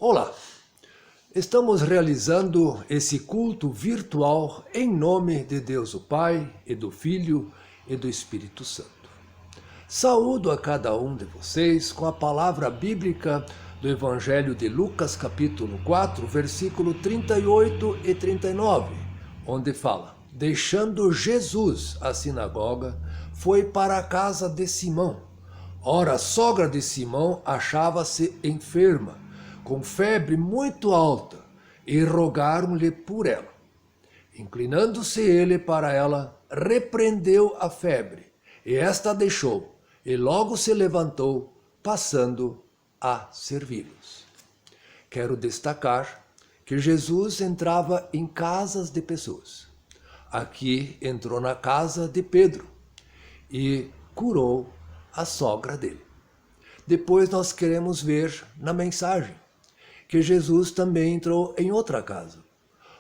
Olá, estamos realizando esse culto virtual em nome de Deus o Pai, e do Filho e do Espírito Santo. Saúdo a cada um de vocês com a palavra bíblica do Evangelho de Lucas, capítulo 4, versículo 38 e 39, onde fala: deixando Jesus a sinagoga, foi para a casa de Simão. Ora, a sogra de Simão achava-se enferma, com febre muito alta, e rogaram-lhe por ela. Inclinando-se ele para ela, repreendeu a febre, e esta deixou, e logo se levantou, passando a servi-los. Quero destacar que Jesus entrava em casas de pessoas. Aqui entrou na casa de Pedro e curou a sogra dele. Depois nós queremos ver na mensagem que Jesus também entrou em outra casa,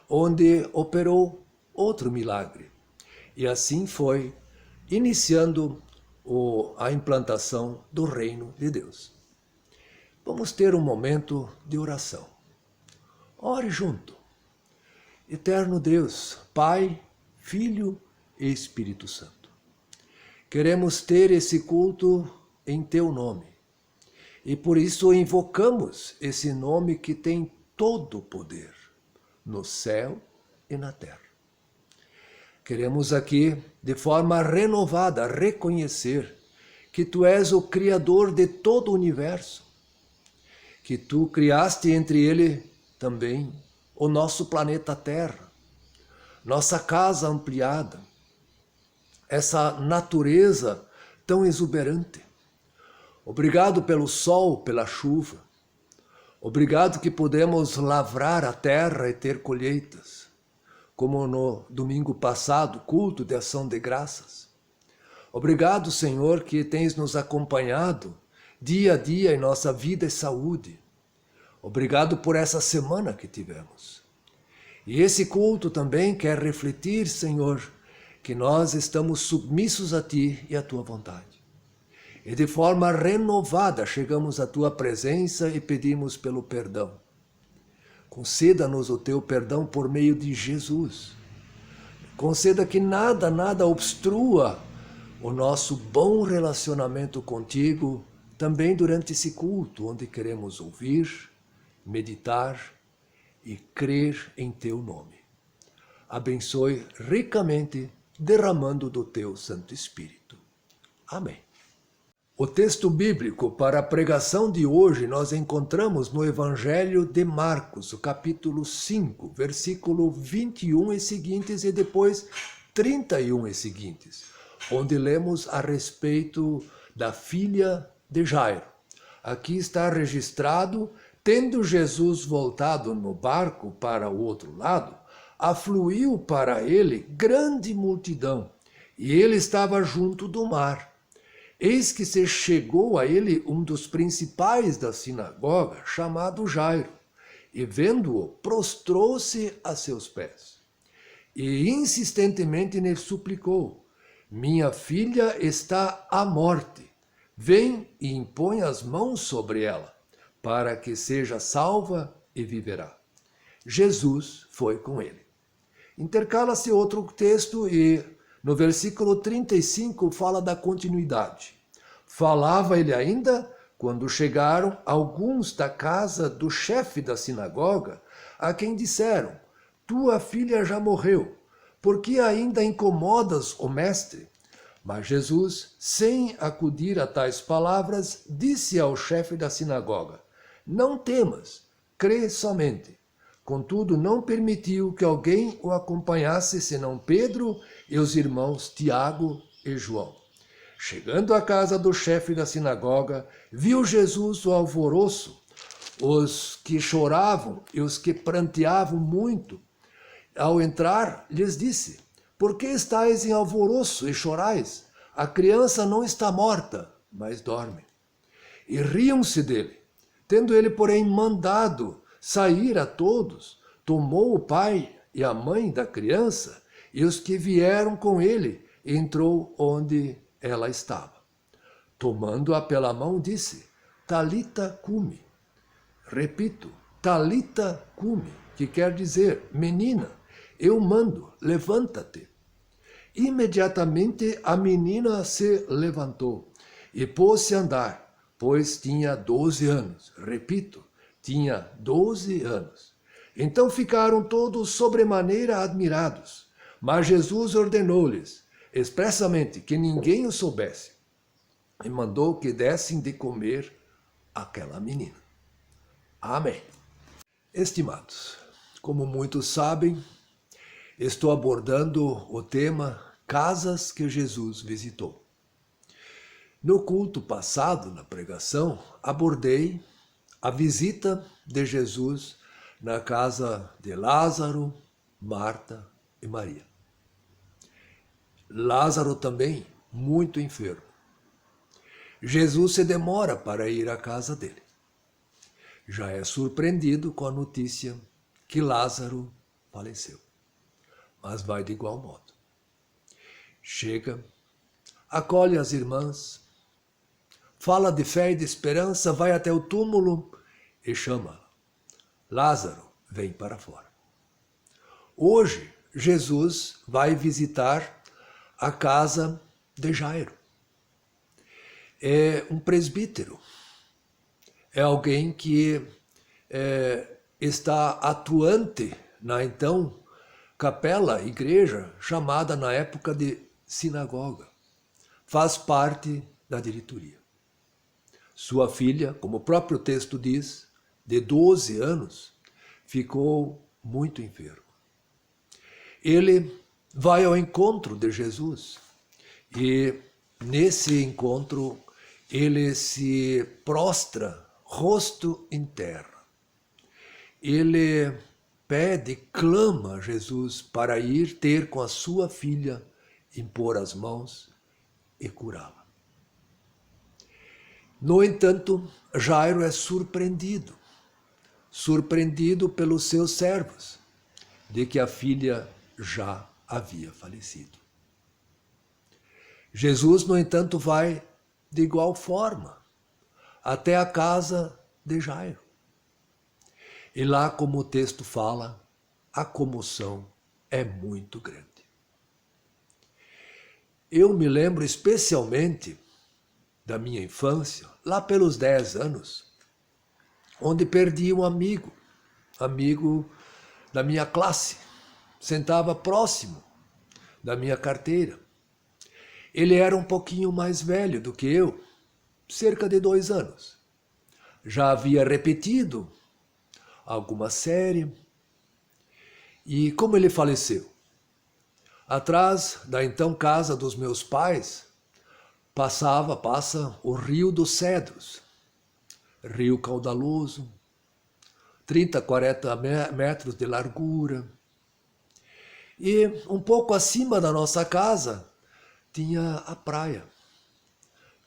onde operou outro milagre. E assim foi iniciando a implantação do reino de Deus. Vamos ter um momento de oração. Ore junto. Eterno Deus, Pai, Filho e Espírito Santo, queremos ter esse culto em Teu nome. E por isso invocamos esse nome que tem todo o poder, no céu e na terra. Queremos aqui, de forma renovada, reconhecer que Tu és o Criador de todo o universo, que Tu criaste entre ele também o nosso planeta Terra, nossa casa ampliada, essa natureza tão exuberante. Obrigado pelo sol, pela chuva. Obrigado que podemos lavrar a terra e ter colheitas, como no domingo passado, culto de ação de graças. Obrigado, Senhor, que tens nos acompanhado dia a dia em nossa vida e saúde. Obrigado por essa semana que tivemos. E esse culto também quer refletir, Senhor, que nós estamos submissos a Ti e à Tua vontade. E de forma renovada chegamos à Tua presença e pedimos pelo perdão. Conceda-nos o Teu perdão por meio de Jesus. Conceda que nada obstrua o nosso bom relacionamento contigo, também durante esse culto, onde queremos ouvir, meditar e crer em Teu nome. Abençoe ricamente, derramando do Teu Santo Espírito. Amém. O texto bíblico para a pregação de hoje nós encontramos no Evangelho de Marcos, o capítulo 5, versículo 21 e seguintes, e depois 31 e seguintes, onde lemos a respeito da filha de Jairo. Aqui está registrado: tendo Jesus voltado no barco para o outro lado, afluiu para ele grande multidão, e ele estava junto do mar. Eis que se chegou a ele um dos principais da sinagoga, chamado Jairo, e vendo-o, prostrou-se a seus pés. E insistentemente lhe suplicou: minha filha está à morte, vem e impõe as mãos sobre ela, para que seja salva e viverá. Jesus foi com ele. Intercala-se outro texto e no versículo 35 fala da continuidade. Falava ele ainda quando chegaram alguns da casa do chefe da sinagoga, a quem disseram: tua filha já morreu, por que ainda incomodas o mestre? Mas Jesus, sem acudir a tais palavras, disse ao chefe da sinagoga: não temas, crê somente. Contudo, não permitiu que alguém o acompanhasse, senão Pedro e os irmãos Tiago e João. Chegando à casa do chefe da sinagoga, viu Jesus o alvoroço, os que choravam e os que pranteavam muito. Ao entrar, lhes disse: por que estáis em alvoroço e chorais? A criança não está morta, mas dorme. E riam-se dele. Tendo ele, porém, mandado sair a todos, tomou o pai e a mãe da criança e os que vieram com ele, e entrou onde ela estava. Tomando-a pela mão, disse: Talita cumi. Repito, Talita cumi, que quer dizer: menina, eu mando, levanta-te. Imediatamente a menina se levantou e pôs-se a andar, pois tinha 12 anos. Repito, tinha 12 anos. Então ficaram todos sobremaneira admirados. Mas Jesus ordenou-lhes expressamente que ninguém o soubesse, e mandou que dessem de comer àquela menina. Amém. Estimados, como muitos sabem, estou abordando o tema Casas que Jesus visitou. No culto passado, na pregação, abordei a visita de Jesus na casa de Lázaro, Marta e Maria. Lázaro também muito enfermo. Jesus se demora para ir à casa dele. Já é surpreendido com a notícia que Lázaro faleceu, mas vai de igual modo. Chega, acolhe as irmãs, fala de fé e de esperança, vai até o túmulo e chama-la. Lázaro, vem para fora. Hoje, Jesus vai visitar a casa de Jairo. É um presbítero, é alguém que está atuante na então capela, igreja, chamada na época de sinagoga. Faz parte da diretoria. Sua filha, como o próprio texto diz, de 12 anos, ficou muito enfermo. Ele vai ao encontro de Jesus e nesse encontro ele se prostra, rosto em terra. Ele pede, clama a Jesus para ir ter com a sua filha, impor as mãos e curá-la. No entanto, Jairo é surpreendido pelos seus servos, de que a filha já havia falecido. Jesus, no entanto, vai de igual forma até a casa de Jairo. E lá, como o texto fala, a comoção é muito grande. Eu me lembro especialmente da minha infância, lá pelos 10 anos, onde perdi um amigo da minha classe, sentava próximo da minha carteira. Ele era um pouquinho mais velho do que eu, cerca de 2 anos. Já havia repetido alguma série. E como ele faleceu? Atrás da então casa dos meus pais, passa o Rio dos Cedros. Rio caudaloso, 30, 40 metros de largura. E um pouco acima da nossa casa tinha a praia.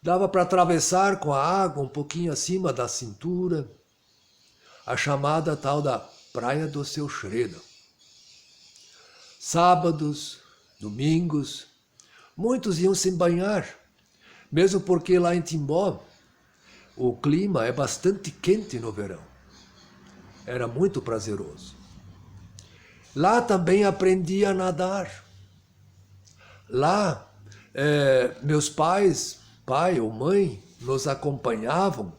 Dava para atravessar com a água um pouquinho acima da cintura, a chamada tal da Praia do Seu Schroeder. Sábados, domingos, muitos iam se banhar, mesmo porque lá em Timbó o clima é bastante quente no verão. Era muito prazeroso. Lá também aprendi a nadar. Lá, meus pais, pai ou mãe, nos acompanhavam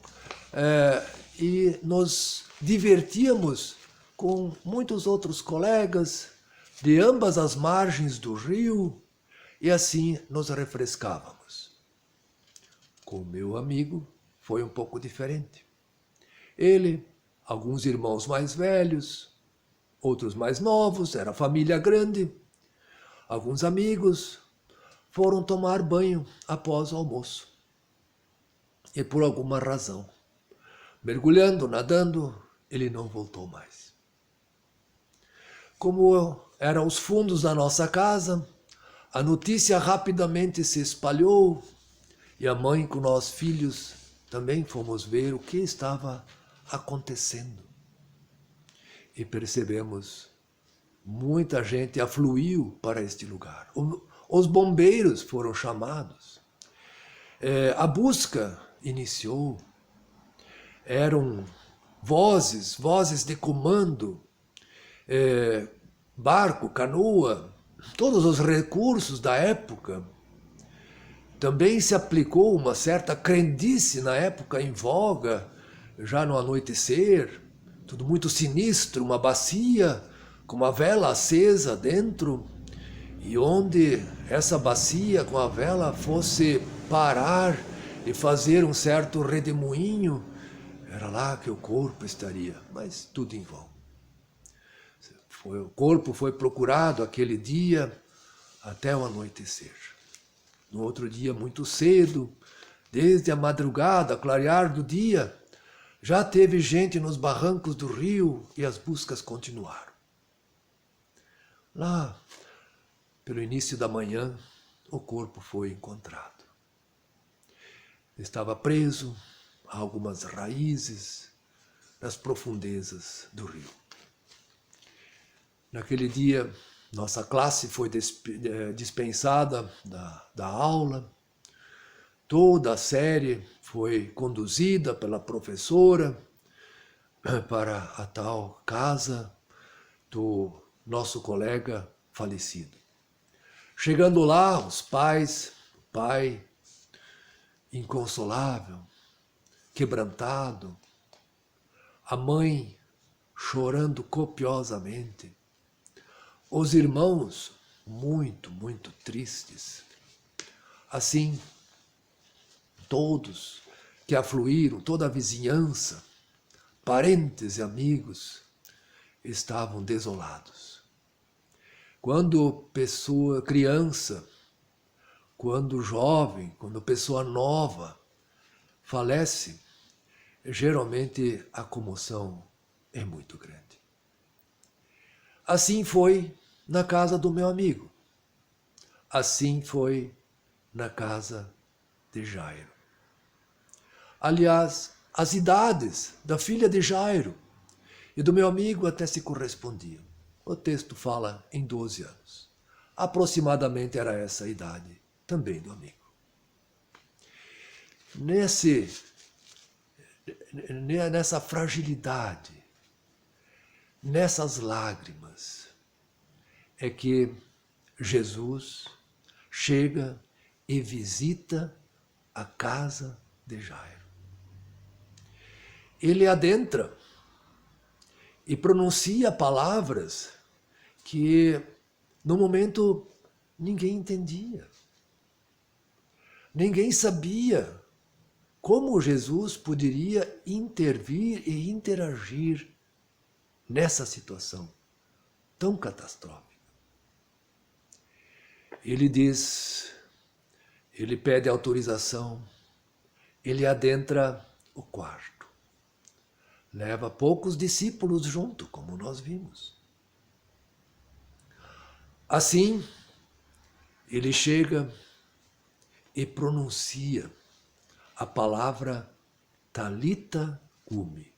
e nos divertíamos com muitos outros colegas de ambas as margens do rio e assim nos refrescávamos. Com meu amigo foi um pouco diferente. Ele, alguns irmãos mais velhos, outros mais novos, era família grande. Alguns amigos foram tomar banho após o almoço. E por alguma razão, mergulhando, nadando, ele não voltou mais. Como eram os fundos da nossa casa, a notícia rapidamente se espalhou e a mãe com nós filhos também fomos ver o que estava acontecendo. E percebemos, muita gente afluiu para este lugar. Os bombeiros foram chamados. A busca iniciou. Eram vozes de comando, barco, canoa, todos os recursos da época. Também se aplicou uma certa crendice na época em voga, já no anoitecer, tudo muito sinistro, uma bacia com uma vela acesa dentro, e onde essa bacia com a vela fosse parar e fazer um certo redemoinho, era lá que o corpo estaria, mas tudo em vão. O corpo foi procurado aquele dia até o anoitecer. No outro dia, muito cedo, desde a madrugada, clarear do dia, já teve gente nos barrancos do rio e as buscas continuaram. Lá, pelo início da manhã, o corpo foi encontrado. Estava preso a algumas raízes nas profundezas do rio. Naquele dia, nossa classe foi dispensada da aula. Toda a série foi conduzida pela professora para a tal casa do nosso colega falecido. Chegando lá, os pais, o pai inconsolável, quebrantado, a mãe chorando copiosamente, os irmãos muito, muito tristes. Assim, todos que afluíram, toda a vizinhança, parentes e amigos, estavam desolados. Quando criança, quando jovem, quando pessoa nova falece, geralmente a comoção é muito grande. Assim foi na casa do meu amigo. Assim foi na casa de Jairo. Aliás, as idades da filha de Jairo e do meu amigo até se correspondiam. O texto fala em 12 anos. Aproximadamente era essa a idade também do amigo. Nessa fragilidade, nessas lágrimas, é que Jesus chega e visita a casa de Jairo. Ele adentra e pronuncia palavras que, no momento, ninguém entendia. Ninguém sabia como Jesus poderia intervir e interagir nessa situação tão catastrófica. Ele diz, ele pede autorização, ele adentra o quarto. Leva poucos discípulos junto, como nós vimos. Assim, ele chega e pronuncia a palavra Talita Cumi.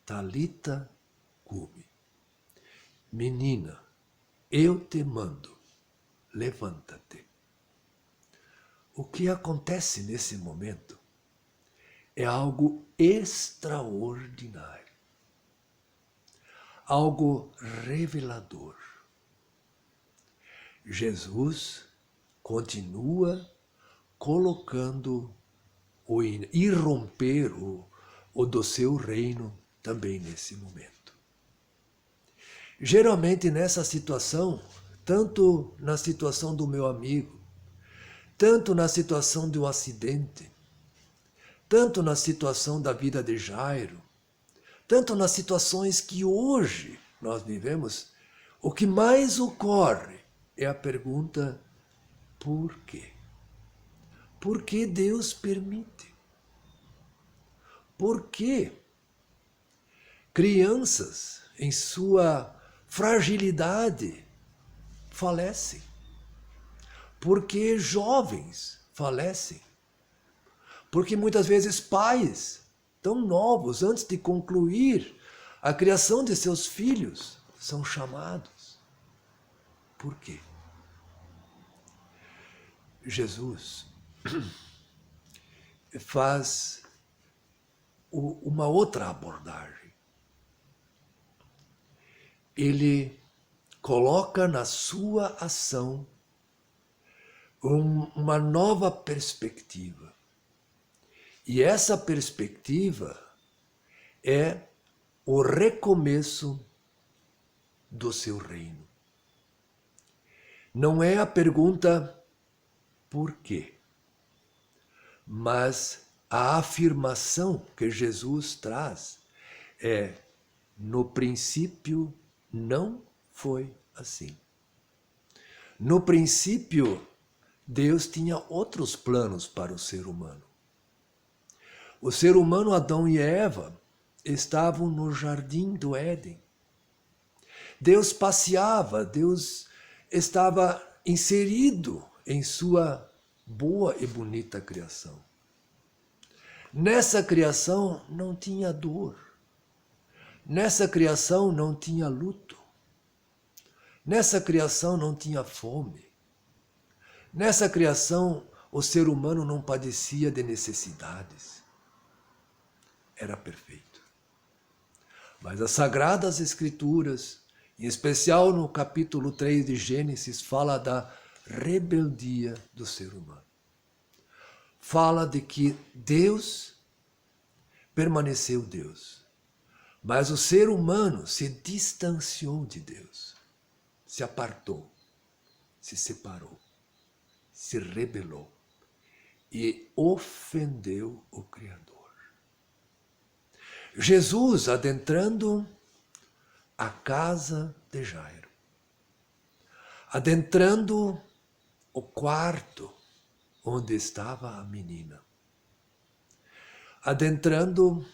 Talita Cumi. Menina, eu te mando, levanta-te. O que acontece nesse momento é algo extraordinário, algo revelador. Jesus continua colocando o irromper o do seu reino também nesse momento. Geralmente nessa situação, tanto na situação do meu amigo, tanto na situação do acidente, tanto na situação da vida de Jairo, tanto nas situações que hoje nós vivemos, o que mais ocorre é a pergunta: por quê? Por que Deus permite? Por que crianças, em sua fragilidade, falecem? Por que jovens falecem? Porque muitas vezes pais, tão novos, antes de concluir a criação de seus filhos, são chamados. Por quê? Jesus faz uma outra abordagem. Ele coloca na sua ação uma nova perspectiva. E essa perspectiva é o recomeço do seu reino. Não é a pergunta por quê, mas a afirmação que Jesus traz é: no princípio não foi assim. No princípio, Deus tinha outros planos para o ser humano. O ser humano, Adão e Eva, estavam no jardim do Éden. Deus passeava, Deus estava inserido em sua boa e bonita criação. Nessa criação não tinha dor. Nessa criação não tinha luto. Nessa criação não tinha fome. Nessa criação o ser humano não padecia de necessidades. Era perfeito. Mas as Sagradas Escrituras, em especial no capítulo 3 de Gênesis, fala da rebeldia do ser humano. Fala de que Deus permaneceu Deus, mas o ser humano se distanciou de Deus, se apartou, se separou, se rebelou e ofendeu o Criador. Jesus adentrando a casa de Jairo, adentrando o quarto onde estava a menina, adentrando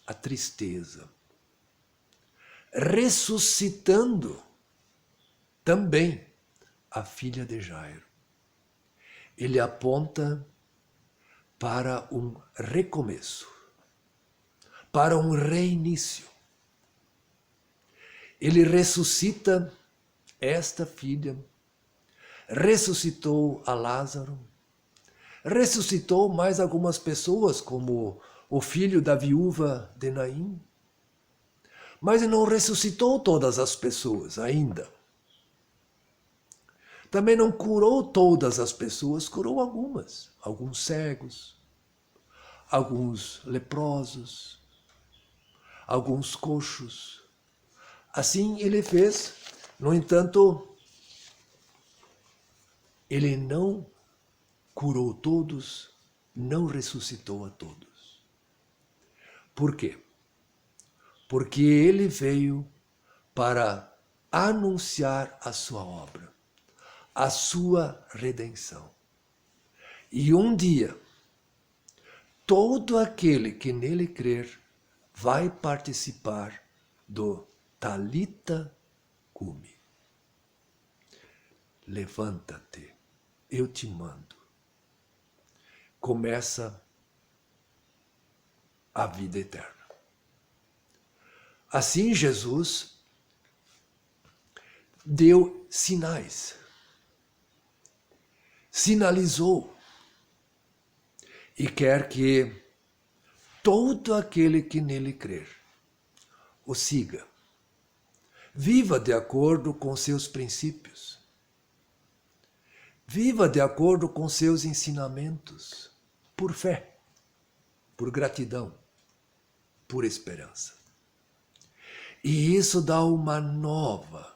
a tristeza, ressuscitando também a filha de Jairo. Ele aponta para um recomeço, para um reinício. Ele ressuscita esta filha, ressuscitou a Lázaro, ressuscitou mais algumas pessoas, como o filho da viúva de Naim, mas não ressuscitou todas as pessoas ainda. Também não curou todas as pessoas, curou algumas, alguns cegos, alguns leprosos, alguns coxos. Assim ele fez. No entanto, ele não curou todos, não ressuscitou a todos. Por quê? Porque ele veio para anunciar a sua obra, a sua redenção. E um dia, todo aquele que nele crer vai participar do Talita Cumi. Levanta-te, eu te mando. Começa a vida eterna. Assim Jesus deu sinais, sinalizou e quer que todo aquele que nele crer o siga, viva de acordo com seus princípios, viva de acordo com seus ensinamentos, por fé, por gratidão, por esperança. E isso dá uma nova,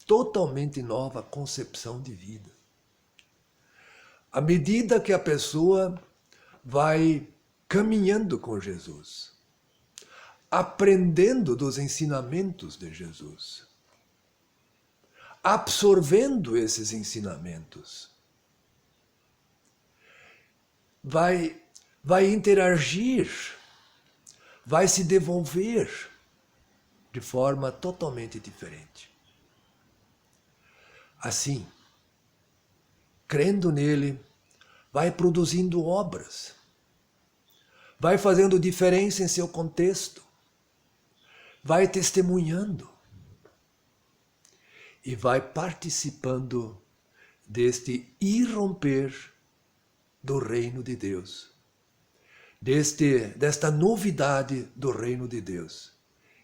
totalmente nova concepção de vida. À medida que a pessoa vai caminhando com Jesus, aprendendo dos ensinamentos de Jesus, absorvendo esses ensinamentos, vai interagir, vai se devolver de forma totalmente diferente. Assim, crendo nele, vai produzindo obras, vai fazendo diferença em seu contexto, vai testemunhando e vai participando deste irromper do reino de Deus, desta novidade do reino de Deus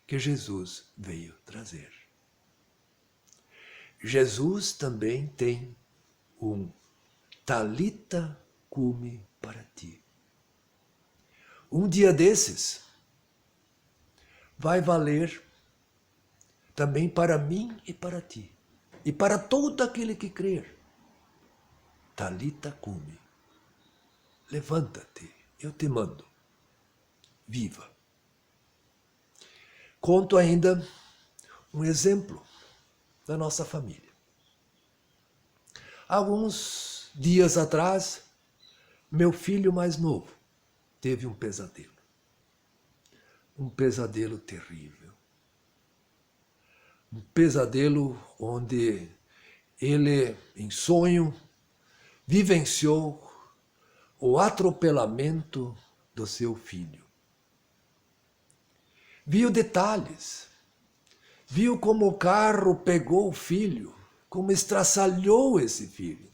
que Jesus veio trazer. Jesus também tem um Talita Cumi para ti. Um dia desses vai valer também para mim e para ti, e para todo aquele que crer. Talita Cumi. Levanta-te, eu te mando. Viva. Conto ainda um exemplo da nossa família. Alguns dias atrás, meu filho mais novo teve um pesadelo. Um pesadelo terrível. Um pesadelo onde ele, em sonho, vivenciou o atropelamento do seu filho. Viu detalhes, viu como o carro pegou o filho, como estraçalhou esse filho,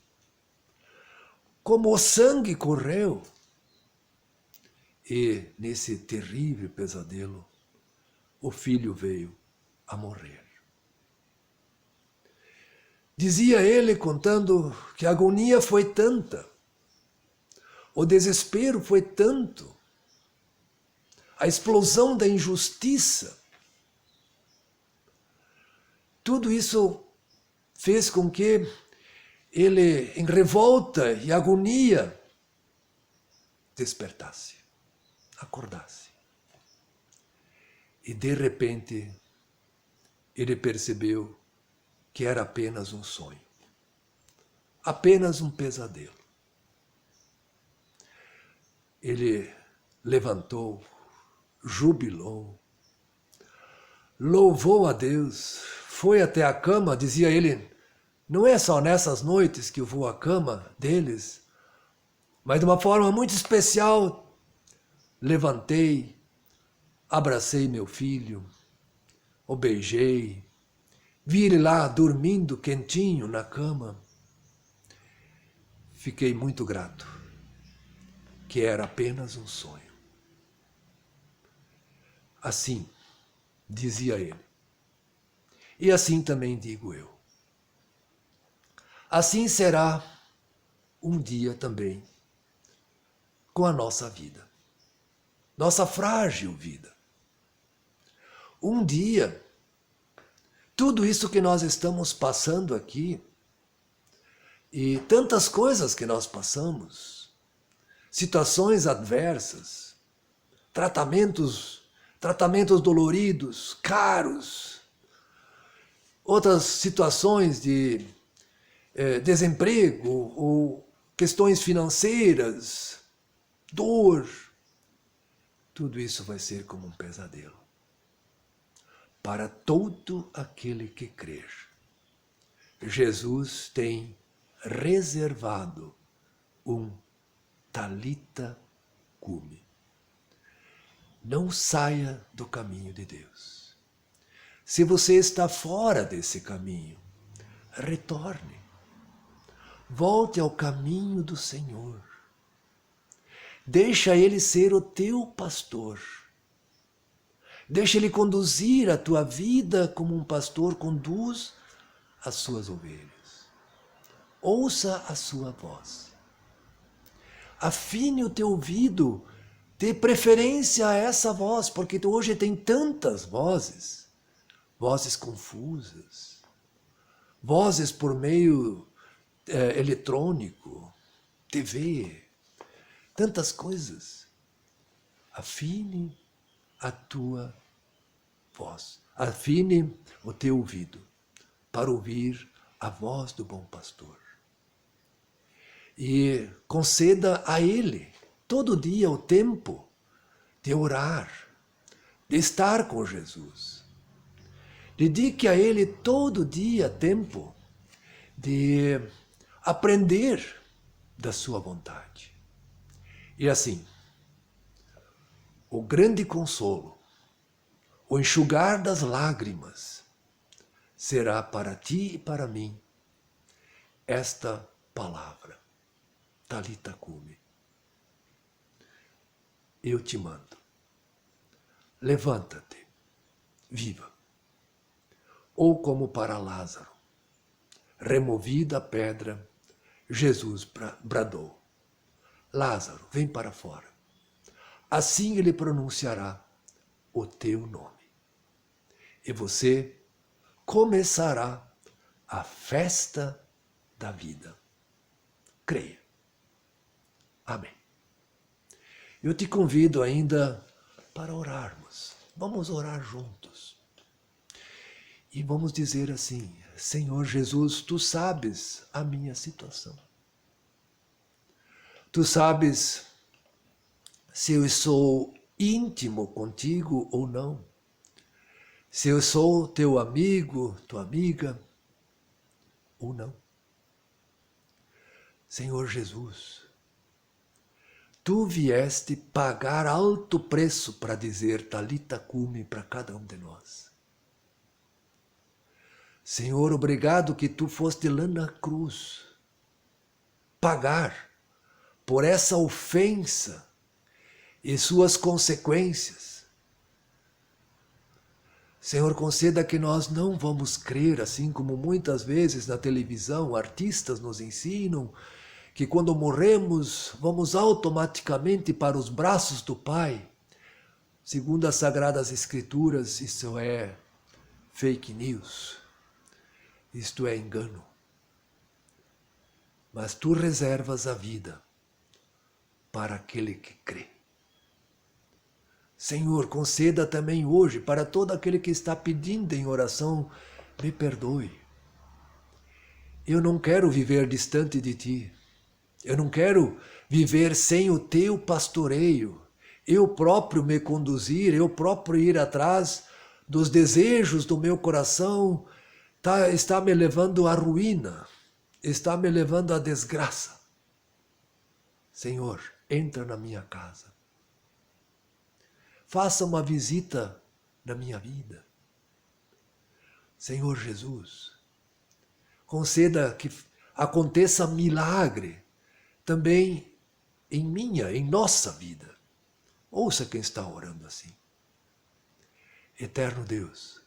como o sangue correu. E nesse terrível pesadelo, o filho veio a morrer. Dizia ele, contando, que a agonia foi tanta, o desespero foi tanto, a explosão da injustiça, tudo isso fez com que ele, em revolta e agonia, despertasse, acordasse. E de repente, ele percebeu que era apenas um sonho, apenas um pesadelo. Ele levantou, jubilou, louvou a Deus, foi até a cama, dizia ele, não é só nessas noites que eu vou à cama deles, mas de uma forma muito especial, levantei, abracei meu filho, o beijei, vi ele lá dormindo quentinho na cama, fiquei muito grato, que era apenas um sonho. Assim, dizia ele. E assim também digo eu. Assim será um dia também com a nossa vida. Nossa frágil vida. Um dia, tudo isso que nós estamos passando aqui, e tantas coisas que nós passamos, situações adversas, tratamentos doloridos, caros, outras situações de desemprego ou questões financeiras, dor, tudo isso vai ser como um pesadelo. Para todo aquele que crer, Jesus tem reservado um Talita Cumi. Não saia do caminho de Deus. Se você está fora desse caminho, retorne. Volte ao caminho do Senhor. Deixa Ele ser o teu pastor. Deixa Ele conduzir a tua vida como um pastor conduz as suas ovelhas. Ouça a sua voz. Afine o teu ouvido, dê preferência a essa voz, porque hoje tem tantas vozes, vozes confusas, vozes por meio eletrônico, TV, tantas coisas. Afine a tua voz, afine o teu ouvido para ouvir a voz do bom pastor. E conceda a Ele todo dia o tempo de orar, de estar com Jesus. Dedique a Ele todo dia tempo de aprender da sua vontade. E assim, o grande consolo, o enxugar das lágrimas, será para ti e para mim esta palavra, Talita Cumi. Eu te mando. Levanta-te, viva. Ou como para Lázaro, removida a pedra, Jesus bradou: Lázaro, vem para fora. Assim ele pronunciará o teu nome. E você começará a festa da vida. Creia. Amém. Eu te convido ainda para orarmos. Vamos orar juntos. E vamos dizer assim: Senhor Jesus, Tu sabes a minha situação. Tu sabes se eu sou íntimo contigo ou não. Se eu sou teu amigo, tua amiga ou não. Senhor Jesus, Tu vieste pagar alto preço para dizer Talita Cumi para cada um de nós. Senhor, obrigado que Tu foste lá na cruz pagar por essa ofensa e suas consequências. Senhor, conceda que nós não vamos crer, assim como muitas vezes na televisão artistas nos ensinam, que quando morremos vamos automaticamente para os braços do Pai. Segundo as Sagradas Escrituras, isso é fake news, isto é engano. Mas Tu reservas a vida para aquele que crê. Senhor, conceda também hoje para todo aquele que está pedindo em oração, me perdoe. Eu não quero viver distante de Ti. Eu não quero viver sem o Teu pastoreio. Eu próprio me conduzir, eu próprio ir atrás dos desejos do meu coração, está me levando à ruína, está me levando à desgraça. Senhor, entra na minha casa. Faça uma visita na minha vida. Senhor Jesus, conceda que aconteça milagre também em nossa vida. Ouça quem está orando assim. Eterno Deus,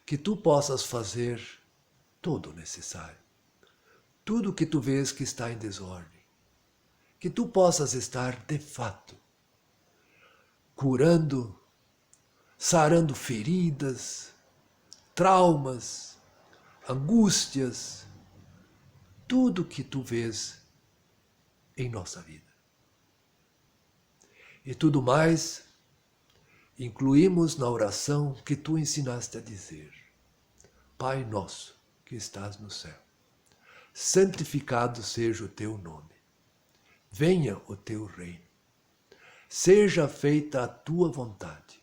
que tu possas fazer todo o necessário, tudo que tu vês que está em desordem, que tu possas estar de fato curando, sarando feridas, traumas, angústias, tudo que tu vês em nossa vida. E tudo mais incluímos na oração que tu ensinaste a dizer: Pai nosso que estás no céu, santificado seja o teu nome. Venha o teu reino. Seja feita a tua vontade,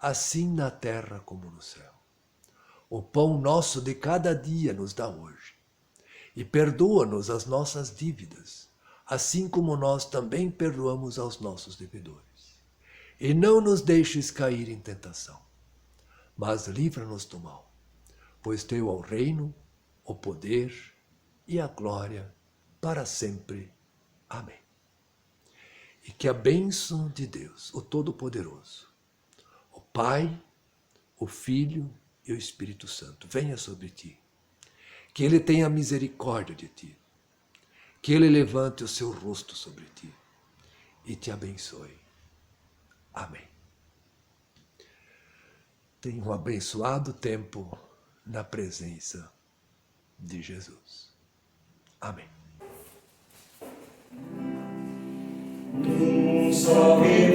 assim na terra como no céu. O pão nosso de cada dia nos dá hoje. E perdoa-nos as nossas dívidas, assim como nós também perdoamos aos nossos devedores. E não nos deixes cair em tentação, mas livra-nos do mal, pois teu é o reino, o poder e a glória para sempre. Amém. E que a bênção de Deus, o Todo-Poderoso, o Pai, o Filho e o Espírito Santo venha sobre ti. Que Ele tenha misericórdia de ti. Que Ele levante o seu rosto sobre ti e te abençoe. Amém. Tenha um abençoado tempo na presença de Jesus. Amém. Nous sommes